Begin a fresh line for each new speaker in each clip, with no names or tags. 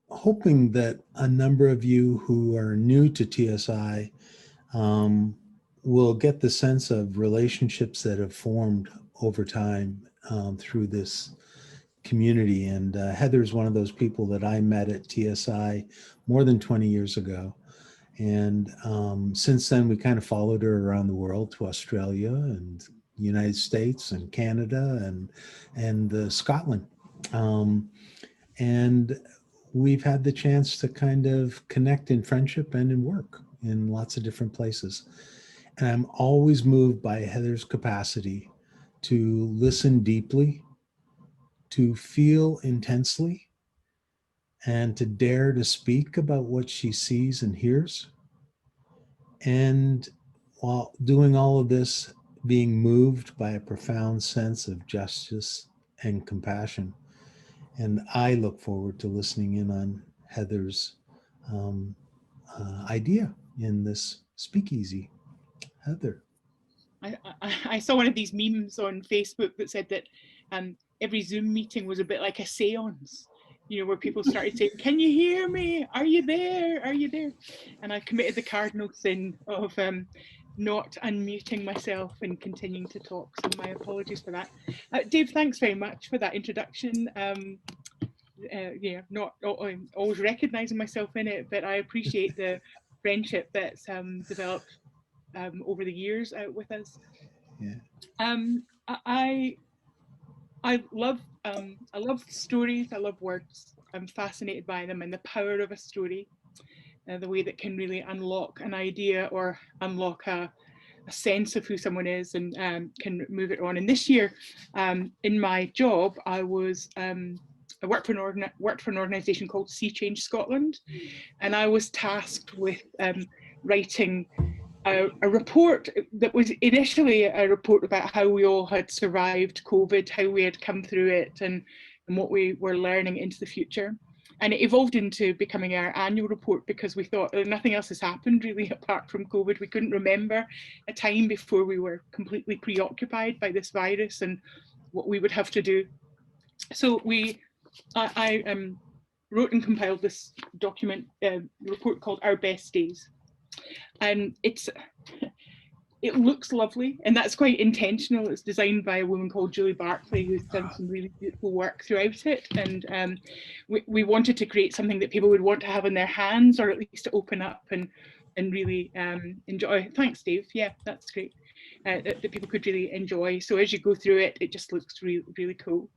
hoping that a number of you who are new to TSI um, will get the sense of relationships that have formed over time through this community. And Heather's one of those people that I met at TSI more than 20 years ago. And since then, we kind of followed her around the world to Australia and United States and Canada and Scotland. Um, and we've had the chance to kind of connect in friendship and in work in lots of different places. And I'm always moved by Heather's capacity to listen deeply, to feel intensely, and to dare to speak about what she sees and hears. And while doing all of this, being moved by a profound sense of justice and compassion. And I look forward to listening in on Heather's um, idea in this speakeasy. Heather.
I saw one of these memes on Facebook that said that every Zoom meeting was a bit like a seance, you know, where people started saying, "Can you hear me? Are you there? Are you there?" And I committed the cardinal sin of not unmuting myself and continuing to talk. So my apologies for that. Dave, thanks very much for that introduction. Yeah, not always recognizing myself in it, but I appreciate the friendship that's developed over the years with us.
Yeah.
Um, I I love stories. I love words. I'm fascinated by them and the power of a story, the way that can really unlock an idea or unlock a sense of who someone is and can move it on. And this year, in my job, I worked for an organisation called Sea Change Scotland, and I was tasked with writing a report that was initially a report about how we all had survived COVID, how we had come through it, and what we were learning into the future. And it evolved into becoming our annual report because we thought nothing else has happened really apart from COVID. We couldn't remember a time before we were completely preoccupied by this virus and what we would have to do. So I wrote and compiled this document, report called Our Best Days. And it looks lovely, and that's quite intentional. It's designed by a woman called Julie Barclay, who's done some really beautiful work throughout it. And we wanted to create something that people would want to have in their hands, or at least to open up and really enjoy. Thanks, Dave. Yeah, that's great. That people could really enjoy. So as you go through it, it just looks really, really cool.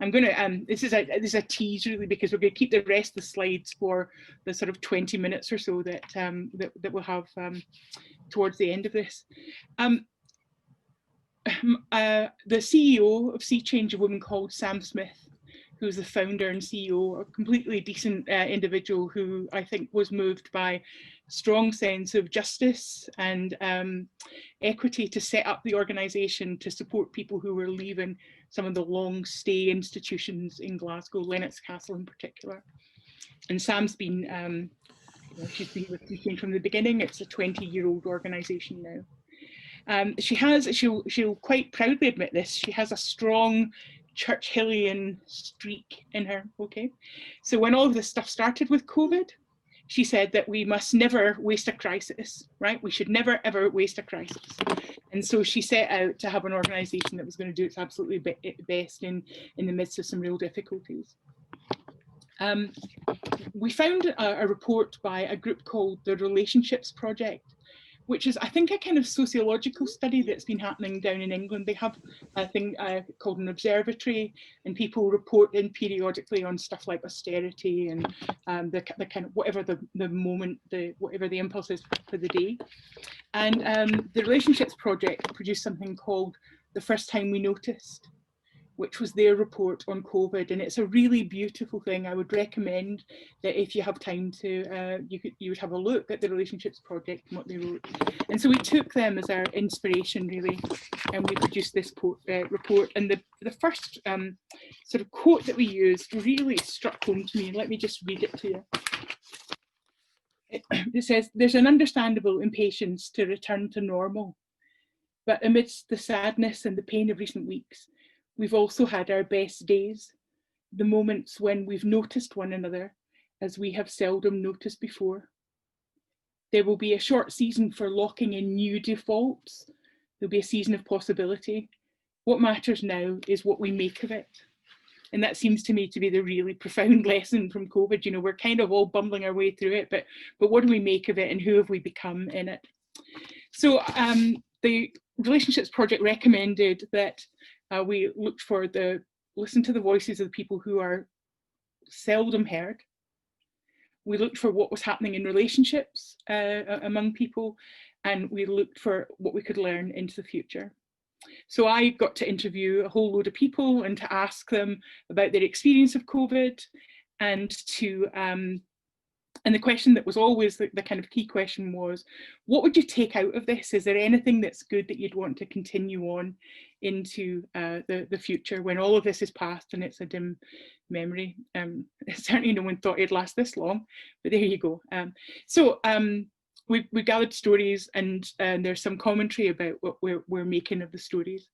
I'm going to, this is a tease really, because we're going to keep the rest of the slides for the sort of 20 minutes or so that we'll have towards the end of this. The CEO of Sea Change, a woman called Sam Smith, who's the founder and CEO, a completely decent individual who I think was moved by a strong sense of justice and equity to set up the organisation to support people who were leaving some of the long stay institutions in Glasgow, Lennox Castle in particular. And Sam's been, she's been with Sea Change from the beginning. It's a 20-year-old organisation now. She'll quite proudly admit this, she has a strong Churchillian streak in her, okay? So when all of this stuff started with COVID, she said that we must never waste a crisis, right? We should never, ever waste a crisis. And so she set out to have an organisation that was going to do its absolutely best in the midst of some real difficulties. We found a report by a group called the Relationships Project, which is, I think, a kind of sociological study that's been happening down in England. They have a thing called an observatory, and people report in periodically on stuff like austerity and the kind of whatever the moment, whatever the impulse is for the day. And the Relationships Project produced something called The First Time We Noticed, which was their report on COVID, and it's a really beautiful thing. I would recommend that if you have time to, you would have a look at the Relationships Project and what they wrote. And so we took them as our inspiration, really, and we produced this report. And the first sort of quote that we used really struck home to me, and let me just read it to you. It says, "There's an understandable impatience to return to normal, but amidst the sadness and the pain of recent weeks, we've also had our best days, the moments when we've noticed one another as we have seldom noticed before. There will be a short season for locking in new defaults. There'll be a season of possibility. What matters now is what we make of it. And that seems to me to be the really profound lesson from COVID. You know, we're kind of all bumbling our way through it, but what do we make of it and who have we become in it? So the Relationships Project recommended that we looked for listen to the voices of the people who are seldom heard. We looked for what was happening in relationships among people, and we looked for what we could learn into the future. So I got to interview a whole load of people and to ask them about their experience of COVID, and to and the question that was always the kind of key question was, what would you take out of this? Is there anything that's good that you'd want to continue on into the future when all of this is past and it's a dim memory? Certainly no one thought it'd last this long, but there you go. We gathered stories, and there's some commentary about what we're making of the stories.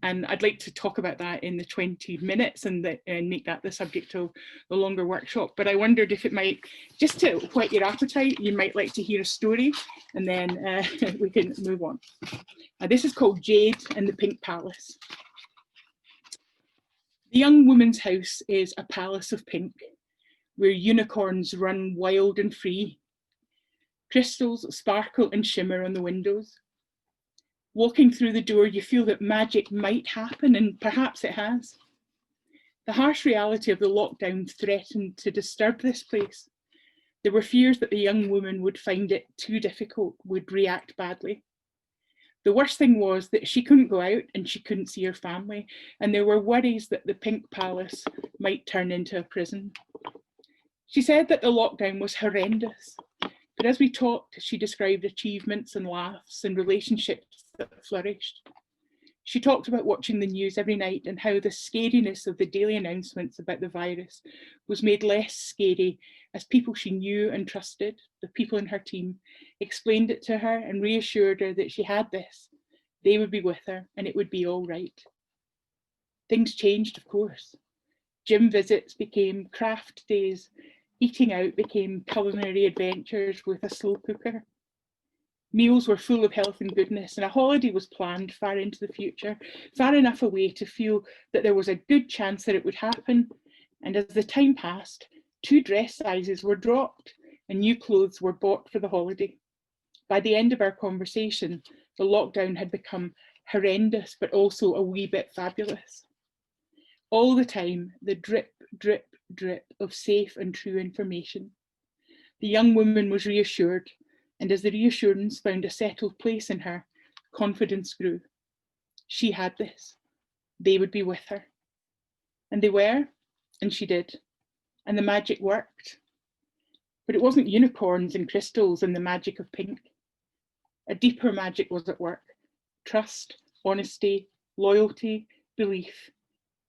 And I'd like to talk about that in the 20 minutes and make that the subject of the longer workshop. But I wondered if it might, just to whet your appetite, you might like to hear a story, and then we can move on. This is called Jade and the Pink Palace. The young woman's house is a palace of pink, where unicorns run wild and free. Crystals sparkle and shimmer on the windows. Walking through the door, you feel that magic might happen, and perhaps it has. The harsh reality of the lockdown threatened to disturb this place. There were fears that the young woman would find it too difficult, would react badly. The worst thing was that she couldn't go out and she couldn't see her family, and there were worries that the Pink Palace might turn into a prison. She said that the lockdown was horrendous, but as we talked, she described achievements and laughs and relationships that flourished. She talked about watching the news every night and how the scariness of the daily announcements about the virus was made less scary as people she knew and trusted, the people in her team, explained it to her and reassured her that she had this. They would be with her and it would be all right. Things changed, of course. Gym visits became craft days. Eating out became culinary adventures with a slow cooker. Meals were full of health and goodness, and a holiday was planned far into the future, far enough away to feel that there was a good chance that it would happen. And as the time passed, 2 dress sizes were dropped and new clothes were bought for the holiday. By the end of our conversation, the lockdown had become horrendous, but also a wee bit fabulous. All the time, the drip, drip, drip of safe and true information. The young woman was reassured, and as the reassurance found a settled place in her, confidence grew. She had this. They would be with her. And they were, and she did. And the magic worked. But it wasn't unicorns and crystals and the magic of pink. A deeper magic was at work. Trust, honesty, loyalty, belief,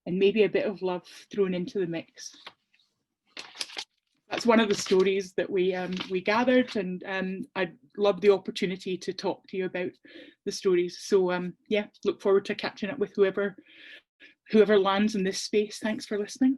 and maybe a bit of love thrown into the mix. That's one of the stories that we gathered, and I'd love the opportunity to talk to you about the stories. So yeah, look forward to catching up with whoever lands in this space. Thanks for listening.